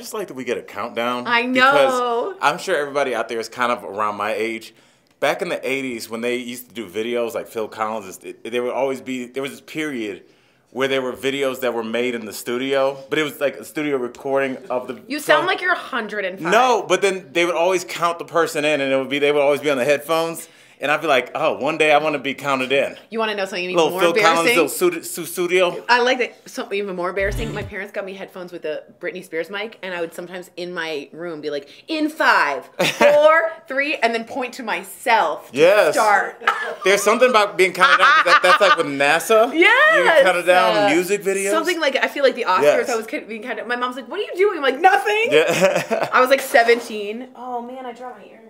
just like that we get a countdown. I know. Because I'm sure everybody out there is kind of around my age. Back in the 80s, when they used to do videos like Phil Collins, there would always be, there was this period where there were videos that were made in the studio, but it was like a studio recording of the... You sound like you're 105. No, but then they would always count the person in, and they would always be on the headphones. And I'd be like, oh, one day I want to be counted in. You want to know something even little more Phil embarrassing? Collins, little studio. I like that. Something even more embarrassing. My parents got me headphones with a Britney Spears mic, and I would sometimes in my room be like, in 5, 4, 3, and then point to myself to start. There's something about being counted down. That's like with NASA. Yes. You get counted down music videos. Something like, I feel like the Oscars, I was being counted. My mom's like, what are you doing? I'm like, nothing. Yeah. I was like 17. Oh, man, I dropped my earring.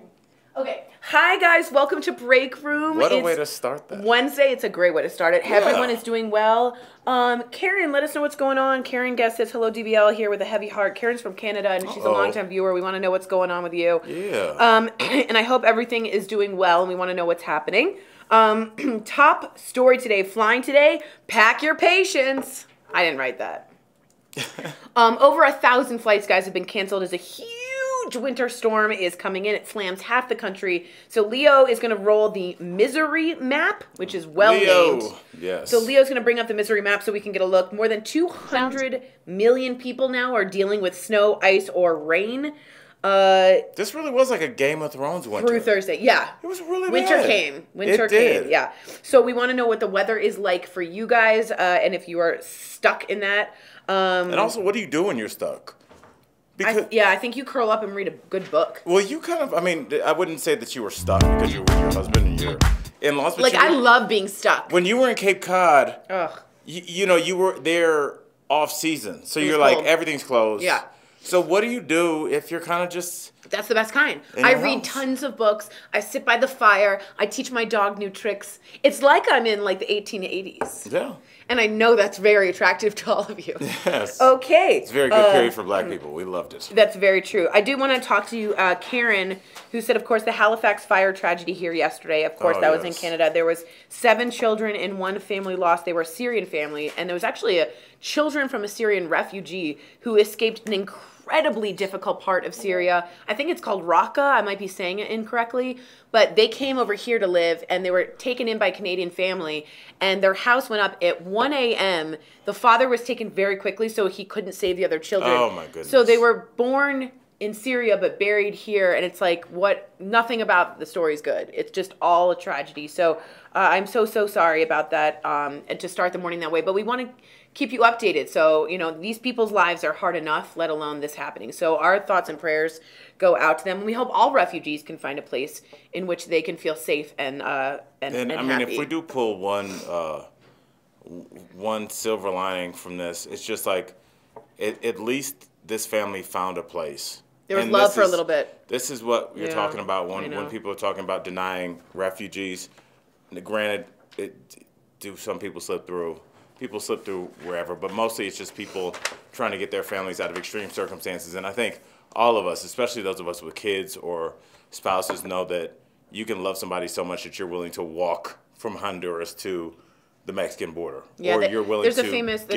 Okay. Hi, guys. Welcome to Break Room. What a way to start that. Wednesday. It's a great way to start it. Yeah. Everyone is doing well. Karen, let us know what's going on. Karen Guest says, hello, DBL, here with a heavy heart. Karen's from Canada, and she's a longtime viewer. We want to know what's going on with you. Yeah. And I hope everything is doing well, and we want to know what's happening. Top story today. Flying today. Pack your patience. I didn't write that. Over 1,000 flights, guys, have been canceled as a huge winter storm is coming in. It slams half the country. So Leo is going to roll the misery map, which is well named. Yes. So Leo's going to bring up the misery map so we can get a look. More than 200 million people now are dealing with snow, ice, or rain. This really was like a Game of Thrones winter. Through Thursday, yeah. It was really Winter bad. came. Winter it did. came, yeah. So we want to know what the weather is like for you guys, and if you are stuck in that. And also, what do you do when you're stuck? Because, I think you curl up and read a good book. Well, you kind of, I mean, I wouldn't say that you were stuck because you were with your husband and your in-laws. But like, I love being stuck. When you were in Cape Cod, ugh. You know, you were there off season. So you're cold. like, everything's closed. Yeah. So what do you do if you're kind of just... That's the best kind. I read tons of books. I sit by the fire. I teach my dog new tricks. It's like I'm in like the 1880s. Yeah. And I know that's very attractive to all of you. Yes. Okay. It's a very good period for black people. We loved it. That's very true. I do want to talk to you, Karen, who said, of course, the Halifax fire tragedy here yesterday. Of course, that was in Canada. There was 7 children in one family lost. They were a Syrian family. And there was actually children from a Syrian refugee who escaped an incredibly difficult part of Syria. I think it's called Raqqa. I might be saying it incorrectly. But they came over here to live, and they were taken in by a Canadian family, and their house went up at 1 a.m. The father was taken very quickly, so he couldn't save the other children. Oh, my goodness. So they were born in Syria, but buried here, and it's like, nothing about the story is good. It's just all a tragedy. So I'm so sorry about that, and to start the morning that way. But we want to keep you updated. So, you know, these people's lives are hard enough, let alone this happening. So our thoughts and prayers go out to them. And we hope all refugees can find a place in which they can feel safe and I mean, happy. if we do pull one silver lining from this, it's just like, at least this family found a place. There was love for a little bit. This is what you're talking about when people are talking about denying refugees. Granted, do some people slip through? People slip through wherever, but mostly it's just people trying to get their families out of extreme circumstances. And I think all of us, especially those of us with kids or spouses, know that you can love somebody so much that you're willing to walk from Honduras to the Mexican border. Yeah, or you're willing to get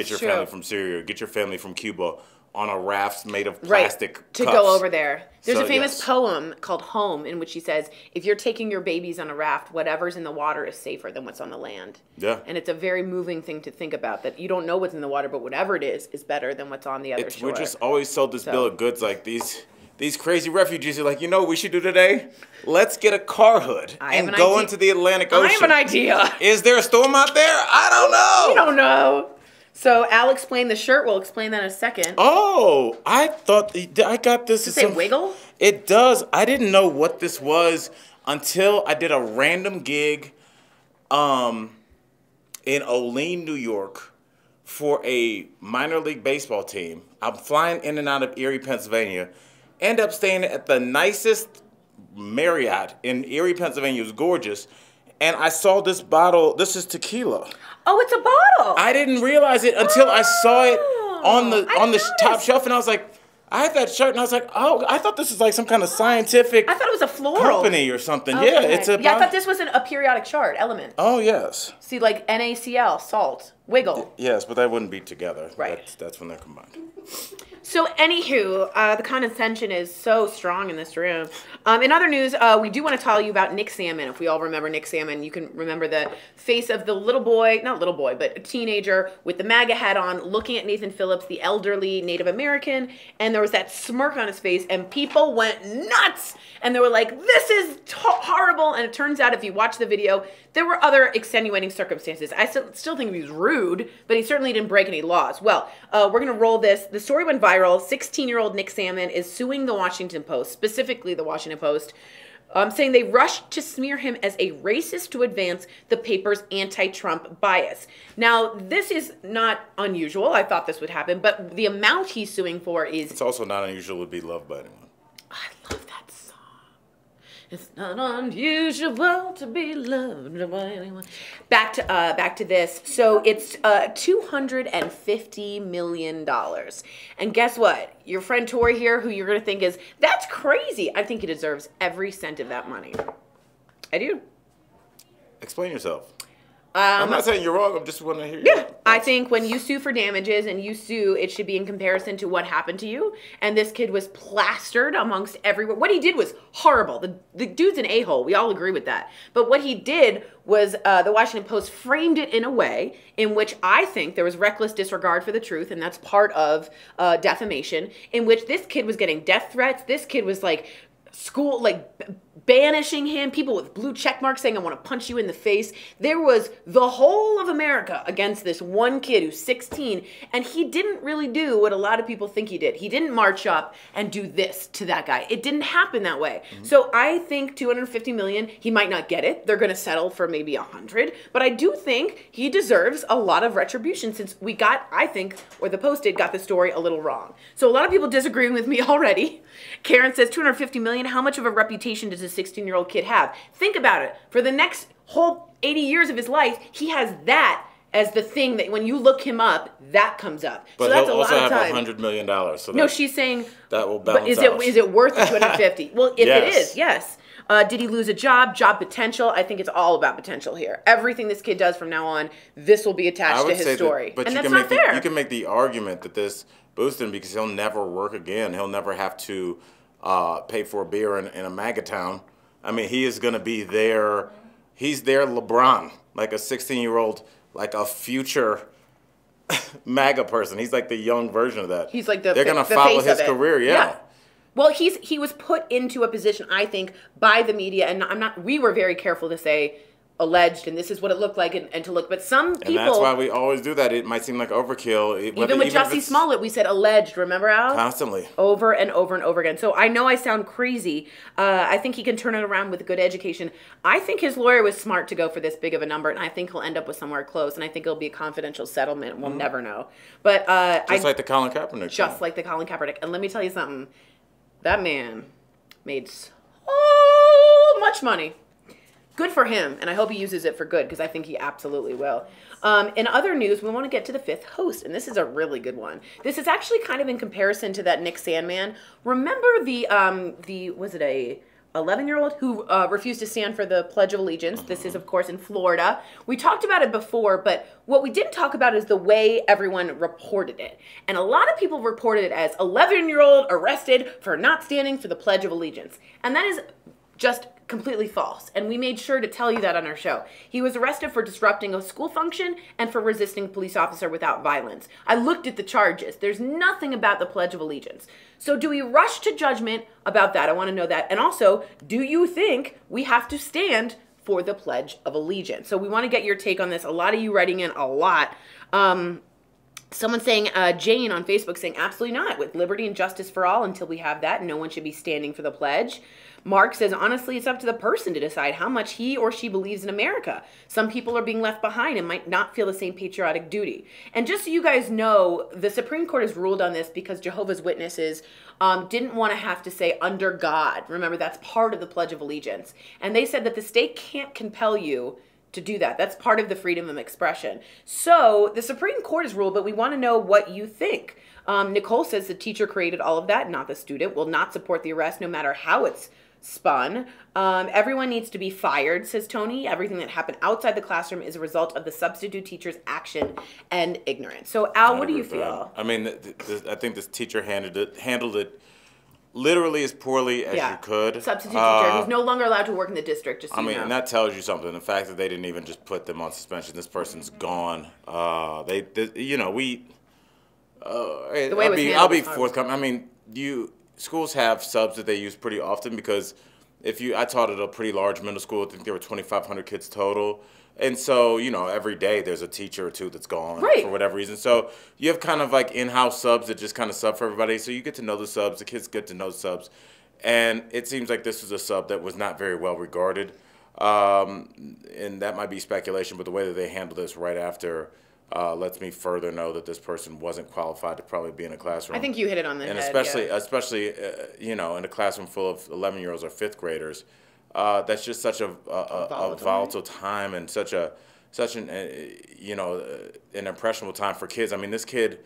your family true. from Syria, get your family from Cuba on a raft made of plastic cups. To go over there. There's So, a famous poem called Home in which he says, if you're taking your babies on a raft, whatever's in the water is safer than what's on the land. Yeah. And it's a very moving thing to think about, that you don't know what's in the water, but whatever it is better than what's on the other shore. We're just always sold this bill of goods like these crazy refugees are like, you know what we should do today? Let's get a car hood and go into the Atlantic Ocean. I have an idea. Is there a storm out there? I don't know. We don't know. So Al explained the shirt. We'll explain that in a second. Oh, I thought I got this. Does it say Wiggle? It does. I didn't know what this was until I did a random gig in Olean, New York for a minor league baseball team. I'm flying in and out of Erie, Pennsylvania. End up staying at the nicest Marriott in Erie, Pennsylvania. It was gorgeous. And I saw this bottle. This is tequila. Oh, it's a bottle. I didn't realize it until I saw it on the top shelf, and I was like, I have that shirt, and I was like, oh, I thought this was like some kind of scientific. I thought it was a floral company or something. Okay. Yeah, it's a. Yeah, I thought this was a periodic chart element. Oh yes. See, like NaCl, salt, Wiggle. Yes, but that wouldn't be together. Right. That's when they're combined. So, anywho, the condescension is so strong in this room. In other news, we do want to tell you about Nick Salmon. If we all remember Nick Salmon, you can remember the face of the little boy, not little boy, but a teenager with the MAGA hat on, looking at Nathan Phillips, the elderly Native American, and there was that smirk on his face, and people went nuts, and they were like, this is horrible, and it turns out, if you watch the video, there were other extenuating circumstances. I still think he was rude, but he certainly didn't break any laws. Well, we're going to roll this. The story went viral. 16-year-old Nick Salmon is suing the Washington Post, specifically the Washington Post, saying they rushed to smear him as a racist to advance the paper's anti-Trump bias. Now, this is not unusual. I thought this would happen, but the amount he's suing for is... It's also not unusual to be loved by anyone. I love that song. It's not unusual to be loved by anyone. Back to this. So it's $250 million. And guess what? Your friend Tori here, who you're going to think is, that's crazy. I think he deserves every cent of that money. I do. Explain yourself. I'm not saying you're wrong. I just want to hear you. Yeah, I think when you sue for damages and you sue, it should be in comparison to what happened to you. And this kid was plastered amongst everyone. What he did was horrible. The dude's an a-hole. We all agree with that. But what he did was the Washington Post framed it in a way in which I think there was reckless disregard for the truth, and that's part of defamation, in which this kid was getting death threats. This kid was like banishing him, people with blue check marks saying, I want to punch you in the face. There was the whole of America against this one kid who's 16, and he didn't really do what a lot of people think he did. He didn't march up and do this to that guy. It didn't happen that way. Mm-hmm. So I think $250 million, he might not get it. They're going to settle for maybe 100, but I do think he deserves a lot of retribution since we got, I think, or the Post got the story a little wrong. So a lot of people disagreeing with me already. Karen says $250 million, how much of a reputation does a 16-year-old kid have? Think about it. For the next whole 80 years of his life, he has that as the thing that when you look him up, that comes up. But so that's he'll a lot also of have time. $100 million. So no, she's saying that will balance but out. Is it worth the 250? Well, if Yes. it is, yes. Did he lose a job? Job potential? I think it's all about potential here. Everything this kid does from now on, this will be attached to his story. But and you that's can not fair. You can make the argument that this boosted him because he'll never work again. He'll never have to pay for a beer in a MAGA town. I mean, he is going to be there. He's their LeBron, like a 16-year-old, like a future MAGA person. He's like the young version of that. He's like they're going to follow his career, yeah. Well, he was put into a position, I think, by the media, and we were very careful to say alleged, and this is what it looked like, and to look, but some people... And that's why we always do that. It might seem like overkill. Even with Jussie Smollett, we said alleged, remember, Al? Constantly. Over and over and over again. So I know I sound crazy. I think he can turn it around with good education. I think his lawyer was smart to go for this big of a number, and I think he'll end up with somewhere close, and I think it'll be a confidential settlement. We'll never know. But like the Colin Kaepernick. Just like the Colin Kaepernick. And let me tell you something. That man made so much money. Good for him, and I hope he uses it for good, because I think he absolutely will. In other news, we want to get to the fifth host, and this is a really good one. This is actually kind of in comparison to that Nick Sandman. Remember was it a 11-year-old who refused to stand for the Pledge of Allegiance? This is, of course, in Florida. We talked about it before, but what we didn't talk about is the way everyone reported it. And a lot of people reported it as 11-year-old arrested for not standing for the Pledge of Allegiance. And that is just completely false, and we made sure to tell you that on our show. He was arrested for disrupting a school function and for resisting a police officer without violence. I looked at the charges. There's nothing about the Pledge of Allegiance. So do we rush to judgment about that? I want to know that. And also, do you think we have to stand for the Pledge of Allegiance? So we want to get your take on this. A lot of you writing in a lot. Someone saying, Jane on Facebook saying, absolutely not. With liberty and justice for all, until we have that, no one should be standing for the pledge. Mark says, honestly, it's up to the person to decide how much he or she believes in America. Some people are being left behind and might not feel the same patriotic duty. And just so you guys know, the Supreme Court has ruled on this because Jehovah's Witnesses didn't want to have to say under God. Remember, that's part of the Pledge of Allegiance. And they said that the state can't compel you to do that. That's part of the freedom of expression. So the Supreme Court has ruled, but we want to know what you think. Nicole says the teacher created all of that, not the student, will not support the arrest no matter how it's spun. Everyone needs to be fired, says Tony. Everything that happened outside the classroom is a result of the substitute teacher's action and ignorance. So, Al, what do you feel? I mean, I think this teacher handled it literally as poorly as you could. Substitute teacher who's no longer allowed to work in the district. Just so you know. And that tells you something. The fact that they didn't even just put them on suspension. This person's gone. I'll be forthcoming. I mean, schools have subs that they use pretty often because I taught at a pretty large middle school. I think there were 2,500 kids total. And so, every day there's a teacher or two that's gone for whatever reason. So you have kind of like in-house subs that just kind of sub for everybody. So you get to know the subs. The kids get to know the subs. And it seems like this was a sub that was not very well regarded. And that might be speculation, but the way that they handled this right after lets me further know that this person wasn't qualified to probably be in a classroom. I think you hit it on the head. And especially in a classroom full of 11-year-olds or fifth graders. That's just such a volatile time and such an impressionable time for kids. I mean, this kid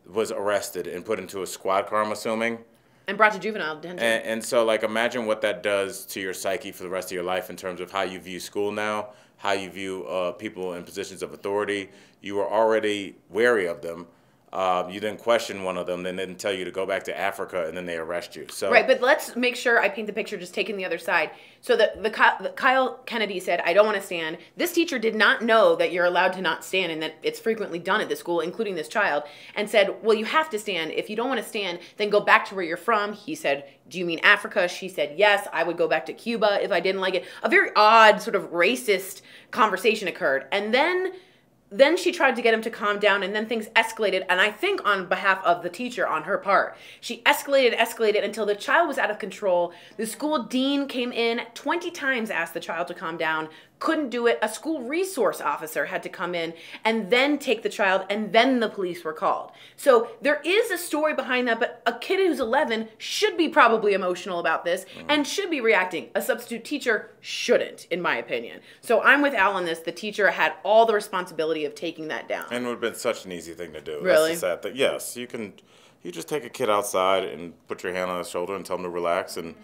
was arrested and put into a squad car, I'm assuming. And brought to juvenile detention. And so, like, imagine what that does to your psyche for the rest of your life in terms of how you view school now, how you view people in positions of authority. You were already wary of them. You didn't question one of them, then didn't tell you to go back to Africa, and then they arrest you. So right, but let's make sure I paint the picture, just taking the other side. So the Kyle Kennedy said, I don't want to stand. This teacher did not know that you're allowed to not stand and that it's frequently done at the school, including this child, and said, well, you have to stand. If you don't want to stand, then go back to where you're from. He said, do you mean Africa? She said, yes, I would go back to Cuba if I didn't like it. A very odd sort of racist conversation occurred. And then she tried to get him to calm down, and then things escalated, and I think on behalf of the teacher on her part. She escalated until the child was out of control. The school dean came in 20 times, asked the child to calm down, couldn't do it. A school resource officer had to come in and then take the child, and then the police were called. So there is a story behind that, but a kid who's 11 should be probably emotional about this and should be reacting. A substitute teacher shouldn't, in my opinion. So I'm with Al on this. The teacher had all the responsibility of taking that down. And it would have been such an easy thing to do. Really? That's the sad thing. Yes, you just take a kid outside and put your hand on his shoulder and tell him to relax, and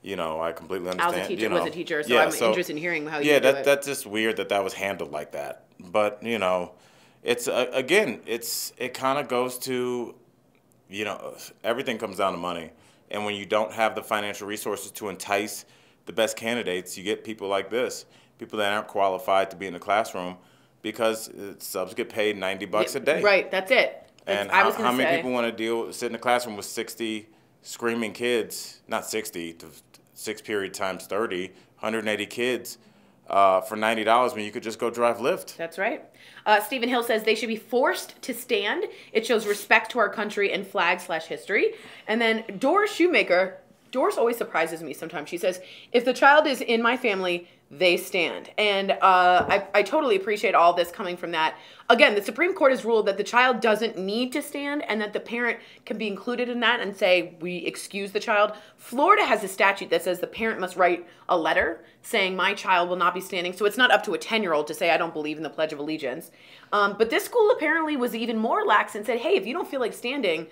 I completely understand. Al's a teacher, was a teacher, so I'm interested in hearing how you do it. That's just weird that was handled like that. But, it's, again, it kind of goes to, everything comes down to money. And when you don't have the financial resources to entice the best candidates, you get people like this, people that aren't qualified to be in the classroom because subs get paid $90 a day. Right, that's it. And how many people want to sit in a classroom with 60 screaming kids, not 60, 6 period times 30, 180 kids for $90 when you could just go drive Lyft. That's right. Stephen Hill says they should be forced to stand. It shows respect to our country and flag/history. And then Doris Shoemaker, Doris always surprises me sometimes. She says, if the child is in my family, they stand. And I totally appreciate all this coming from that. Again, the Supreme Court has ruled that the child doesn't need to stand and that the parent can be included in that and say, we excuse the child. Florida has a statute that says the parent must write a letter saying my child will not be standing. So it's not up to a 10-year-old to say, I don't believe in the Pledge of Allegiance. But this school apparently was even more lax and said, hey, if you don't feel like standing,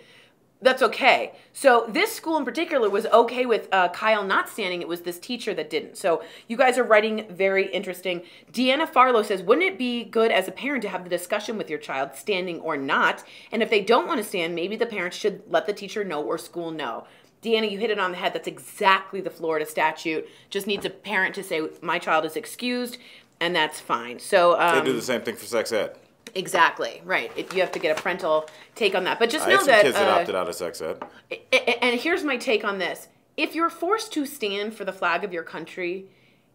that's okay. So this school in particular was okay with Kyle not standing. It was this teacher that didn't. So you guys are writing very interesting. Deanna Farlow says, wouldn't it be good as a parent to have the discussion with your child, standing or not? And if they don't want to stand, maybe the parents should let the teacher know or school know. Deanna, you hit it on the head. That's exactly the Florida statute. Just needs a parent to say, my child is excused, and that's fine. So they do the same thing for sex ed. Exactly, right. You have to get a parental take on that. But just I know had some that... kids that opted out of sex ed. And here's my take on this. If you're forced to stand for the flag of your country,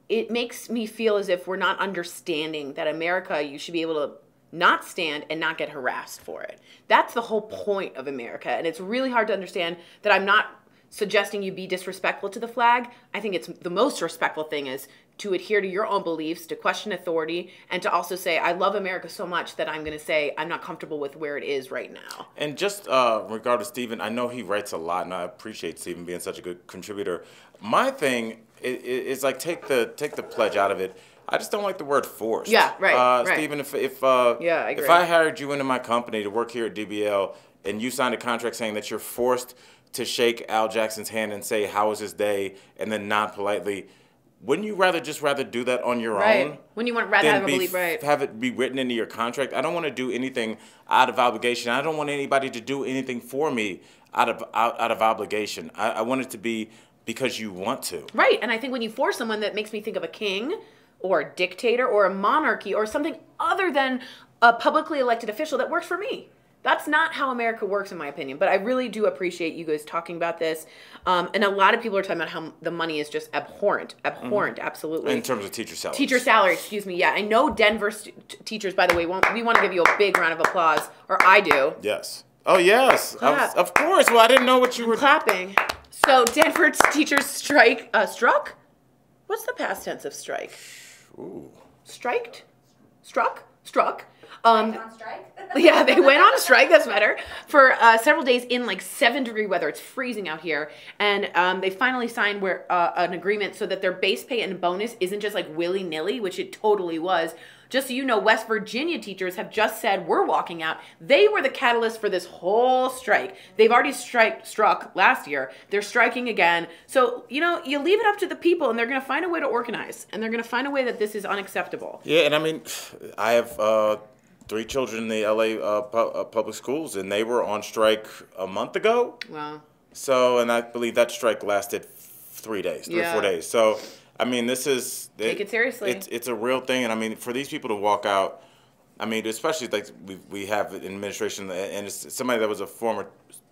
it makes me feel as if we're not understanding that America, you should be able to not stand and not get harassed for it. That's the whole point of America. And it's really hard to understand that I'm not suggesting you be disrespectful to the flag. I think it's the most respectful thing is to adhere to your own beliefs, to question authority, and to also say, I love America so much that I'm going to say I'm not comfortable with where it is right now. And just regard to Stephen, I know he writes a lot, and I appreciate Stephen being such a good contributor. My thing is like take the pledge out of it. I just don't like the word forced. Yeah, right. Stephen, if I agree. If I hired you into my company to work here at DBL and you signed a contract saying that you're forced to shake Al Jackson's hand and say, "How was his day?" and then nod politely. Wouldn't you rather do that on your own? When you want rather have have it be written into your contract. I don't want to do anything out of obligation. I don't want anybody to do anything for me out of obligation. I want it to be because you want to. Right, and I think when you force someone, that makes me think of a king or a dictator or a monarchy or something other than a publicly elected official that works for me. That's not how America works, in my opinion. But I really do appreciate you guys talking about this. And a lot of people are talking about how the money is just abhorrent. Abhorrent, absolutely. In terms of teacher salary. Teacher salary, excuse me. Yeah, I know Denver teachers, by the way, we want to give you a big round of applause. Or I do. Yes. Oh, yes. Of course. Well, I didn't know what you were... Clapping. So Denver teachers struck? What's the past tense of strike? Ooh. Striked? Struck? Struck. On strike? Yeah, they went on strike. That's better. For several days in like 7-degree weather. It's freezing out here. And they finally signed an agreement so that their base pay and bonus isn't just like willy-nilly, which it totally was. Just so you know, West Virginia teachers have just said we're walking out. They were the catalyst for this whole strike. They've already struck last year. They're striking again. So, you know, you leave it up to the people and they're going to find a way to organize. And they're going to find a way that this is unacceptable. Yeah, and I mean, I have 3 children in the LA public schools, and they were on strike a month ago. Wow. So, and I believe that strike lasted 3 days, 3 or 4 days. So, I mean, this is... Take it seriously. It's a real thing, and I mean, for these people to walk out, I mean, especially like we have in administration, and it's somebody that was a former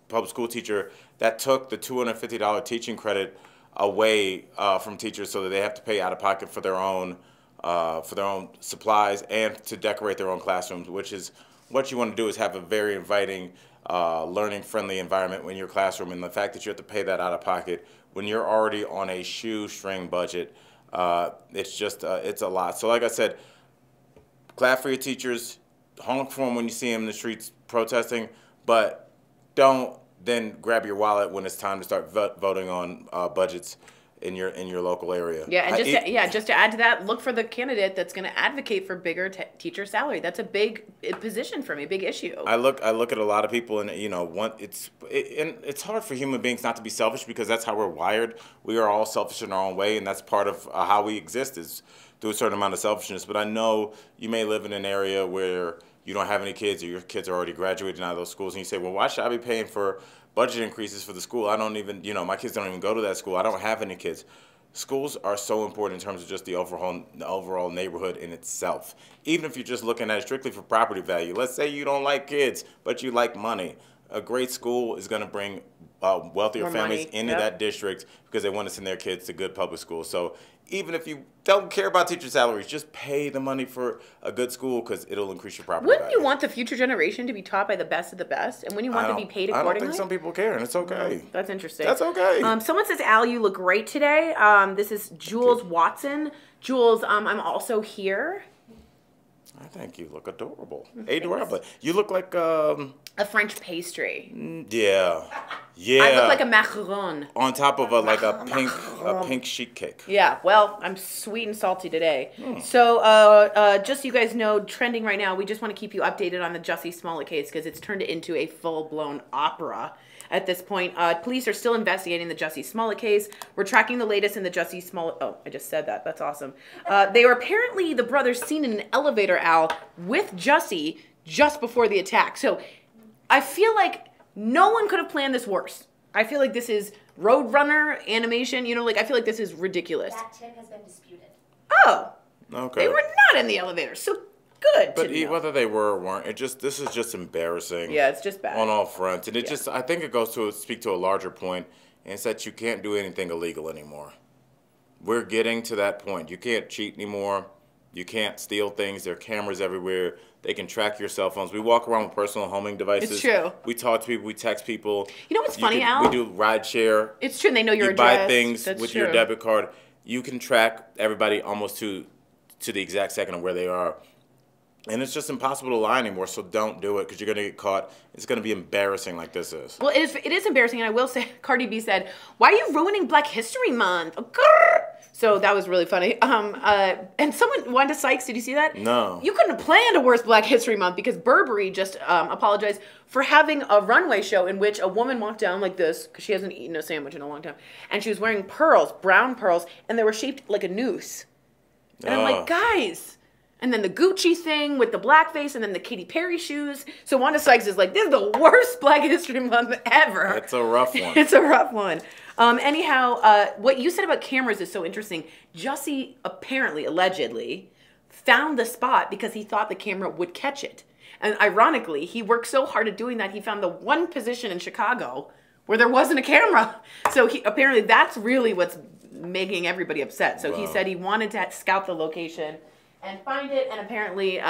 public school teacher that took the $250 teaching credit away from teachers so that they have to pay out of pocket for their own supplies and to decorate their own classrooms, which is what you want to do is have a very inviting, learning-friendly environment in your classroom. And the fact that you have to pay that out of pocket when you're already on a shoestring budget, it's just it's a lot. So like I said, clap for your teachers, honk for them when you see them in the streets protesting, but don't then grab your wallet when it's time to start voting on budgets in your local area. Yeah, and just to add to that, look for the candidate that's going to advocate for bigger teacher salary. That's a big position for me, big issue. I look at a lot of people, and you know, and it's hard for human beings not to be selfish because that's how we're wired. We are all selfish in our own way, and that's part of how we exist is through a certain amount of selfishness. But I know you may live in an area where you don't have any kids, or your kids are already graduating out of those schools, and you say, well, why should I be paying for budget increases for the school? I don't even, my kids don't even go to that school. I don't have any kids. Schools are so important in terms of just the overall neighborhood in itself. Even if you're just looking at it strictly for property value. Let's say you don't like kids, but you like money. A great school is going to bring wealthier families into that district because they want to send their kids to good public schools. So even if you don't care about teacher salaries, just pay the money for a good school because it'll increase your property value. Wouldn't you want the future generation to be taught by the best of the best? And wouldn't you want to be paid accordingly? I don't think some people care, and it's okay. That's interesting. That's okay. Someone says, Al, you look great today. This is Jules Watson. Jules, I'm also here. I think you look adorable. Adorable. You look like a French pastry. Yeah. Yeah. I look like a macaron. On top of a pink sheet cake. Yeah. Well, I'm sweet and salty today. So just so you guys know, trending right now, we just want to keep you updated on the Jussie Smollett case because it's turned into a full-blown opera. At this point, police are still investigating the Jussie Smollett case. We're tracking the latest in the Jussie Smollett... Oh, I just said that. That's awesome. They were apparently, the brothers, seen in an elevator, Al, with Jussie just before the attack. So I feel like no one could have planned this worse. I feel like this is Roadrunner animation. I feel like this is ridiculous. That tip has been disputed. Oh. Okay. They were not in the elevator. So... good. But whether they were or weren't, this is just embarrassing. Yeah, it's just bad on all fronts, and I think it goes to speak to a larger point, and it's that you can't do anything illegal anymore. We're getting to that point. You can't cheat anymore. You can't steal things. There are cameras everywhere. They can track your cell phones. We walk around with personal homing devices. It's true. We talk to people. We text people. You know what's funny, Al? We do ride share. It's true. And they know your address. You buy things That's with true. your debit card. You can track everybody almost to the exact second of where they are. And it's just impossible to lie anymore, so don't do it because you're going to get caught. It's going to be embarrassing like this is. Well, it is embarrassing, and I will say, Cardi B said, why are you ruining Black History Month? Grr! So that was really funny. And someone, Wanda Sykes, did you see that? No. You couldn't have planned a worse Black History Month because Burberry just apologized for having a runway show in which a woman walked down like this, because she hasn't eaten a sandwich in a long time, and she was wearing pearls, brown pearls, and they were shaped like a noose. And I'm like, guys. And then the Gucci thing with the blackface, and then the Katy Perry shoes. So Wanda Sykes is like, this is the worst Black History Month ever. It's a rough one. It's a rough one. Anyhow, what you said about cameras is so interesting. Jussie apparently, allegedly, found the spot because he thought the camera would catch it. And ironically, he worked so hard at doing that, he found the one position in Chicago where there wasn't a camera. So apparently that's really what's making everybody upset. So he said he wanted to scout the location and find it, and apparently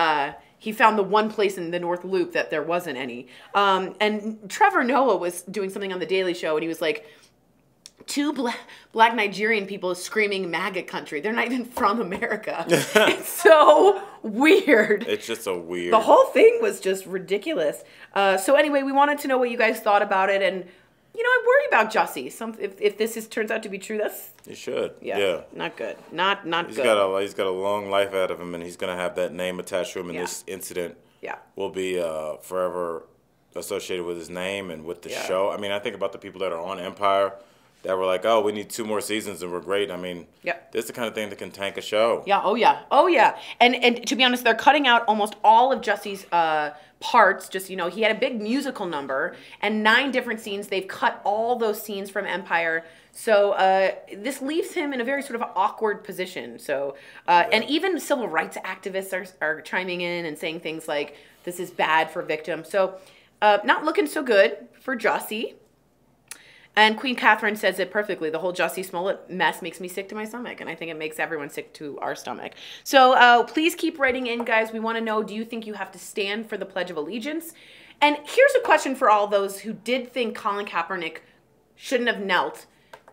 he found the one place in the North Loop that there wasn't any. And Trevor Noah was doing something on The Daily Show, and he was like, two black Nigerian people screaming MAGA country. They're not even from America. It's so weird. It's just so weird. The whole thing was just ridiculous. So anyway, we wanted to know what you guys thought about it, and you know, I worry about Jussie. If this turns out to be true, that's... He should. Yeah. Not good. Not He's good. He's got a long life ahead of him, and he's going to have that name attached to him, and this incident will be forever associated with his name and with the show. I mean, I think about the people that are on Empire that were like, oh, we need 2 more seasons and we're great. I mean, this is the kind of thing that can tank a show. Yeah, oh yeah. And to be honest, they're cutting out almost all of Jussie's parts. Just, you know, he had a big musical number and 9 different scenes. They've cut all those scenes from Empire. So this leaves him in a very sort of awkward position. So, and even civil rights activists are chiming in and saying things like, this is bad for victims. So not looking so good for Jussie. And Queen Catherine says it perfectly. The whole Jussie Smollett mess makes me sick to my stomach, and I think it makes everyone sick to our stomach. So please keep writing in, guys. We want to know, do you think you have to stand for the Pledge of Allegiance? And here's a question for all those who did think Colin Kaepernick shouldn't have knelt.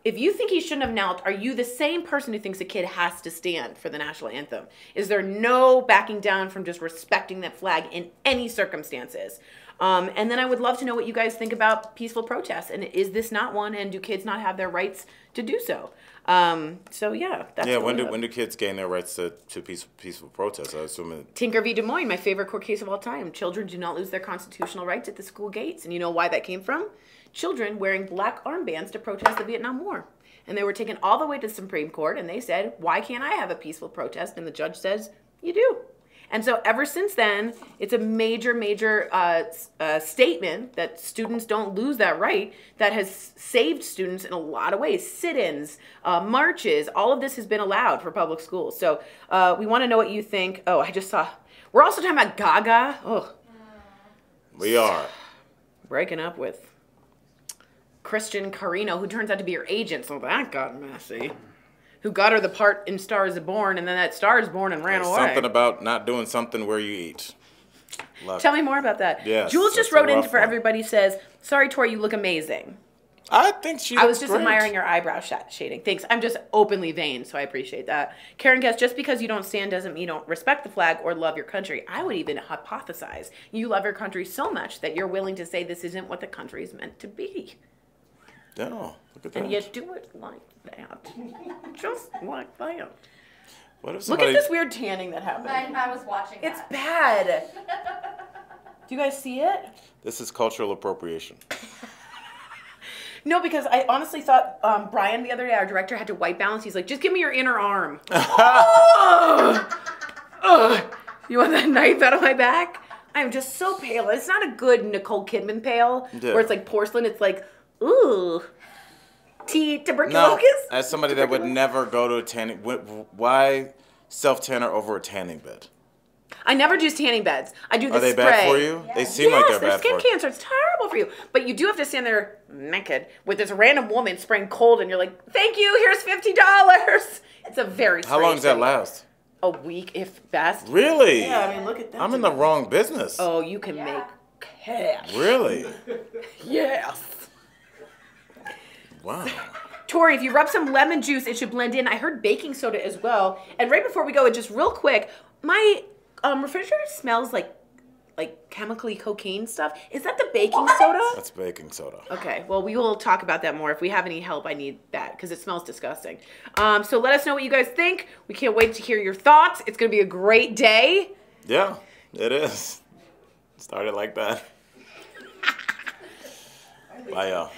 If you think he shouldn't have knelt, are you the same person who thinks a kid has to stand for the national anthem? Is there no backing down from just respecting that flag in any circumstances? And then I would love to know what you guys think about peaceful protests. And is this not one? And do kids not have their rights to do so? So yeah, that's when do kids gain their rights to peaceful protests? I assume Tinker v. Des Moines, my favorite court case of all time. Children do not lose their constitutional rights at the school gates. And you know why that came from? Children wearing black armbands to protest the Vietnam War. And they were taken all the way to the Supreme Court, and they said, why can't I have a peaceful protest? And the judge says, you do. And so ever since then, it's a major statement that students don't lose that right that has saved students in a lot of ways. Sit-ins, marches, all of this has been allowed for public schools. So we want to know what you think. Oh, I just saw, we're also talking about Gaga. Oh, we are. Breaking up with Christian Carino, who turns out to be her agent, so that got messy. Who got her the part in Star is Born, and then that Star is Born and ran away. Something about not doing something where you eat. Tell me more about that. Yes, Jules just wrote in for everybody, says, sorry, Tori, you look amazing. I think she looks I was just great. admiring your eyebrow shading. Thanks. I'm just openly vain, so I appreciate that. Karen Guest, just because you don't stand doesn't mean you don't respect the flag or love your country. I would even hypothesize you love your country so much that you're willing to say this isn't what the country is meant to be. No, look at that. And you do it like that. Just like that. What if Look at this weird tanning that happened. I was watching that. It's bad. Do you guys see it? This is cultural appropriation. No, because I honestly thought Brian the other day, our director, had to white balance. He's like, just give me your inner arm. Oh! You want that knife out of my back? I'm just so pale. It's not a good Nicole Kidman pale, where it's like porcelain. It's like, ooh. Tuberculosis? No, as somebody that would never go to a tanning, why self-tanner over a tanning bed? I never do tanning beds. I do the spray. Are they bad for you? Yeah. They seem like they're bad for you. Skin cancer. It's terrible for you. But you do have to stand there naked with this random woman spraying cold, and you're like, thank you, here's $50. It's a very How long does that last? A week, if best. Really? Yeah, I mean, look at that. I'm in the wrong business. Oh, you can make cash. Really? Yes. Wow. Tori, if you rub some lemon juice, it should blend in. I heard baking soda as well. And right before we go, just real quick, my refrigerator smells like like chemically cocaine stuff. Is that the baking soda? That's baking soda. Okay, well, we will talk about that more. If we have any help, I need that because it smells disgusting. So let us know what you guys think. We can't wait to hear your thoughts. It's going to be a great day. Yeah, it is. Started like that. Bye, y'all.